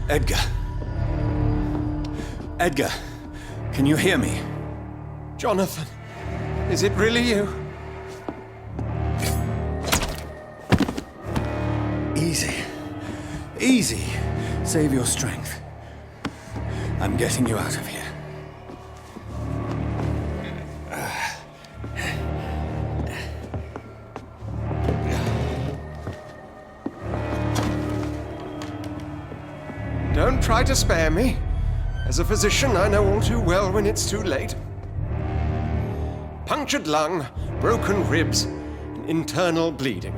Edgar. Edgar, can you hear me? Jonathan, is it really you? Easy. Easy. Save your strength. I'm getting you out of here. Don't try to spare me. As a physician, I know all too well when it's too late. Punctured lung, broken ribs, and internal bleeding.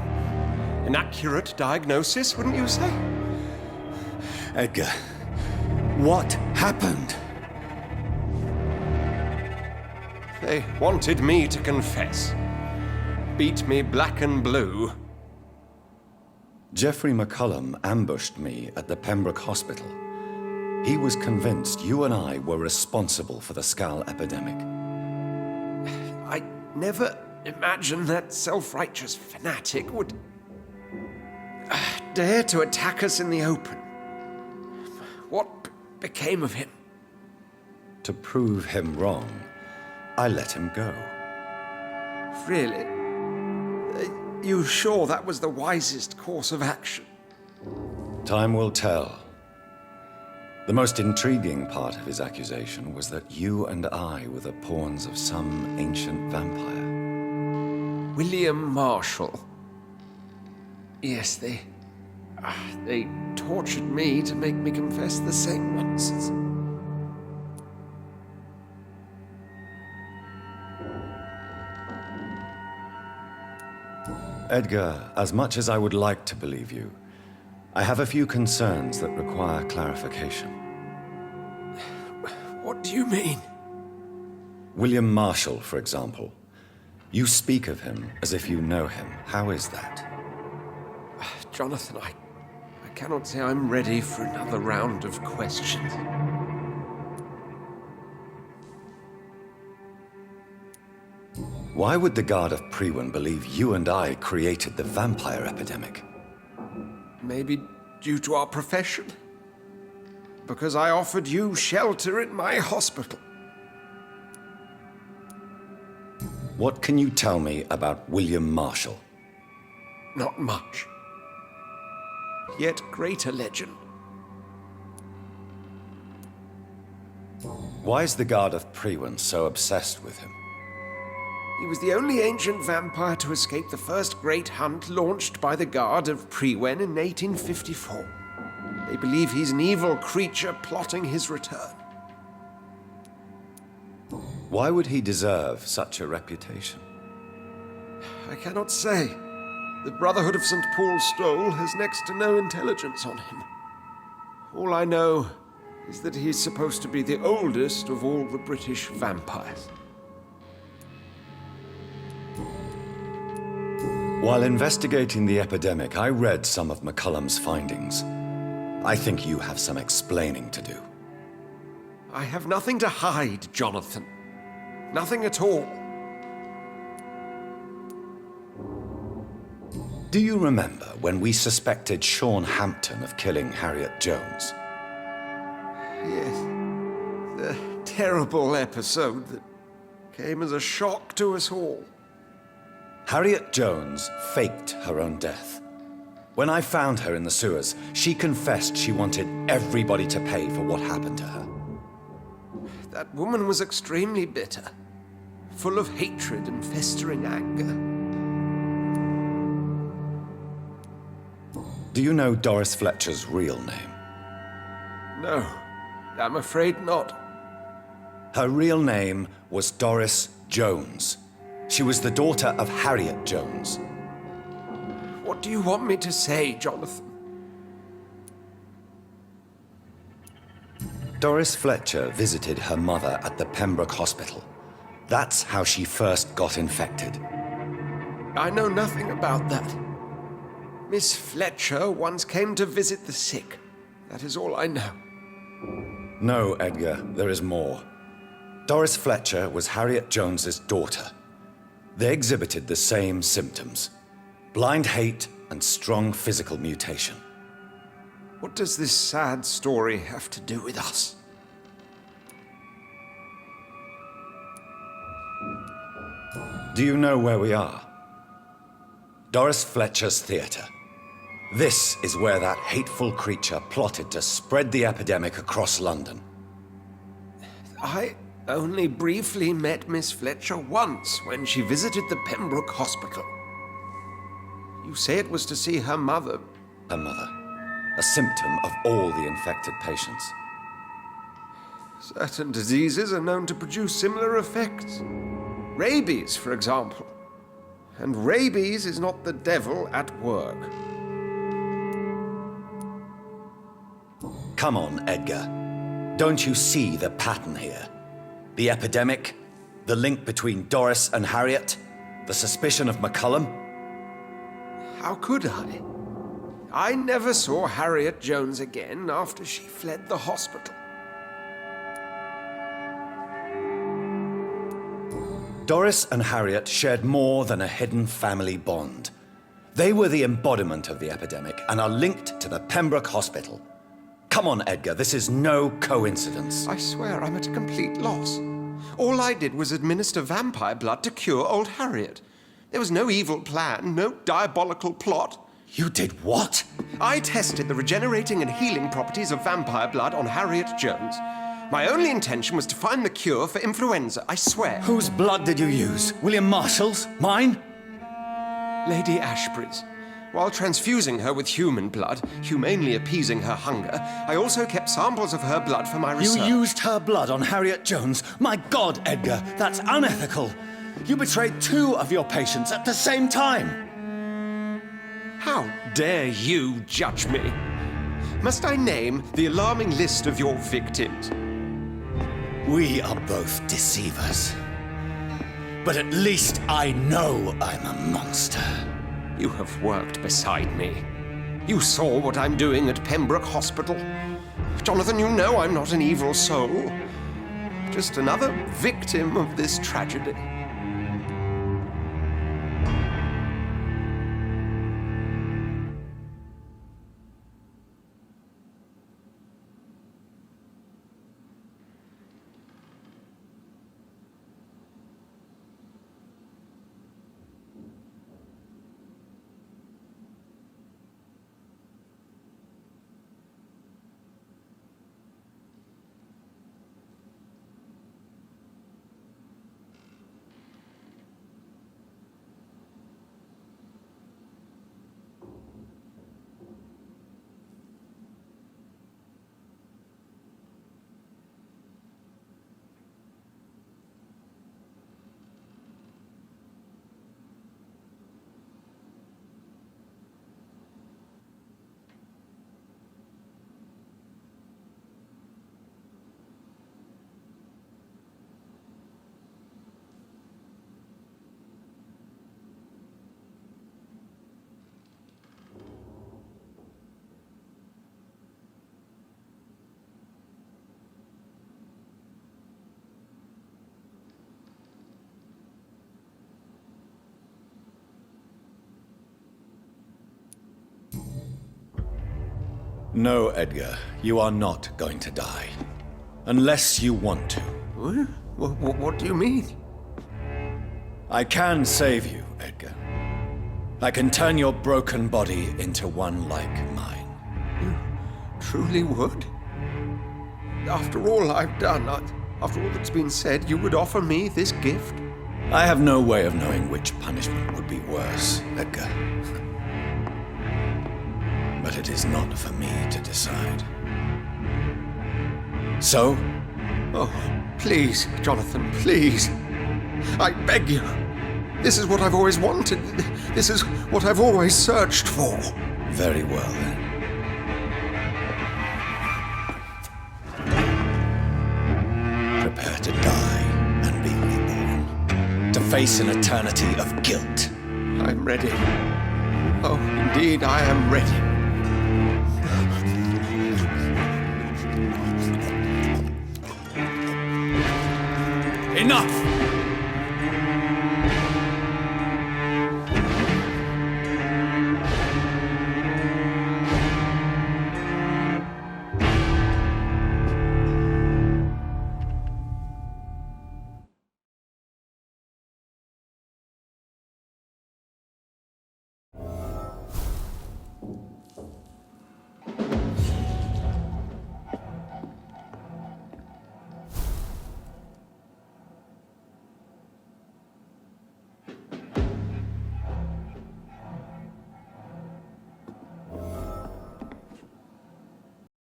An accurate diagnosis, wouldn't you say? Edgar, what happened? They wanted me to confess. Beat me black and blue. Jeffrey McCullum ambushed me at the Pembroke Hospital. He was convinced you and I were responsible for the Skal epidemic. I never imagined that self-righteous fanatic would dare to attack us in the open. What became of him? To prove him wrong, I let him go. Really? Are you sure that was the wisest course of action? Time will tell. The most intriguing part of his accusation was that you and I were the pawns of some ancient vampire. William Marshall. Yes, they tortured me to make me confess the same nonsense. Edgar, as much as I would like to believe you, I have a few concerns that require clarification. What do you mean? William Marshall, for example. You speak of him as if you know him. How is that? Jonathan, I cannot say I'm ready for another round of questions. Why would the Guard of Priwen believe you and I created the vampire epidemic? Maybe due to our profession? Because I offered you shelter in my hospital. What can you tell me about William Marshall? Not much. Yet greater legend. Why is the Guard of Priwen so obsessed with him? He was the only ancient vampire to escape the first great hunt launched by the Guard of Priwen in 1854. They believe he's an evil creature plotting his return. Why would he deserve such a reputation? I cannot say. The Brotherhood of St. Paul's Stole has next to no intelligence on him. All I know is that he's supposed to be the oldest of all the British vampires. While investigating the epidemic, I read some of McCullum's findings. I think you have some explaining to do. I have nothing to hide, Jonathan. Nothing at all. Do you remember when we suspected Sean Hampton of killing Harriet Jones? Yes. The terrible episode that came as a shock to us all. Harriet Jones faked her own death. When I found her in the sewers, she confessed she wanted everybody to pay for what happened to her. That woman was extremely bitter, full of hatred and festering anger. Do you know Doris Fletcher's real name? No, I'm afraid not. Her real name was Doris Jones. She was the daughter of Harriet Jones. What do you want me to say, Jonathan? Doris Fletcher visited her mother at the Pembroke Hospital. That's how she first got infected. I know nothing about that. Miss Fletcher once came to visit the sick. That is all I know. No, Edgar, there is more. Doris Fletcher was Harriet Jones's daughter. They exhibited the same symptoms: blind hate and strong physical mutation. What does this sad story have to do with us? Do you know where we are? Doris Fletcher's theater. This is where that hateful creature plotted to spread the epidemic across London. I only briefly met Miss Fletcher once when she visited the Pembroke Hospital. You say it was to see her mother. Her mother. A symptom of all the infected patients. Certain diseases are known to produce similar effects. Rabies, for example. And rabies is not the devil at work. Come on, Edgar. Don't you see the pattern here? The epidemic, the link between Doris and Harriet, the suspicion of McCullum? How could I? I never saw Harriet Jones again after she fled the hospital. Doris and Harriet shared more than a hidden family bond. They were the embodiment of the epidemic and are linked to the Pembroke Hospital. Come on, Edgar, this is no coincidence. I swear I'm at a complete loss. All I did was administer vampire blood to cure old Harriet. There was no evil plan, no diabolical plot. You did what? I tested the regenerating and healing properties of vampire blood on Harriet Jones. My only intention was to find the cure for influenza, I swear. Whose blood did you use? William Marshall's? Mine? Lady Ashbury's. While transfusing her with human blood, humanely appeasing her hunger, I also kept samples of her blood for my research. You used her blood on Harriet Jones? My God, Edgar, that's unethical. You betrayed 2 of your patients at the same time. How dare you judge me? Must I name the alarming list of your victims? We are both deceivers. But at least I know I'm a monster. You have worked beside me. You saw what I'm doing at Pembroke Hospital. Jonathan, you know I'm not an evil soul. Just another victim of this tragedy. No, Edgar, you are not going to die. Unless you want to. What do you mean? I can save you, Edgar. I can turn your broken body into one like mine. You truly would? After all I've done, after all that's been said, you would offer me this gift? I have no way of knowing which punishment would be worse, Edgar. But it is not for me to decide. So? Oh, please, Jonathan, please. I beg you. This is what I've always wanted. This is what I've always searched for. Very well, then. Prepare to die and be reborn. To face an eternity of guilt. I'm ready. Oh, indeed, I am ready. Enough!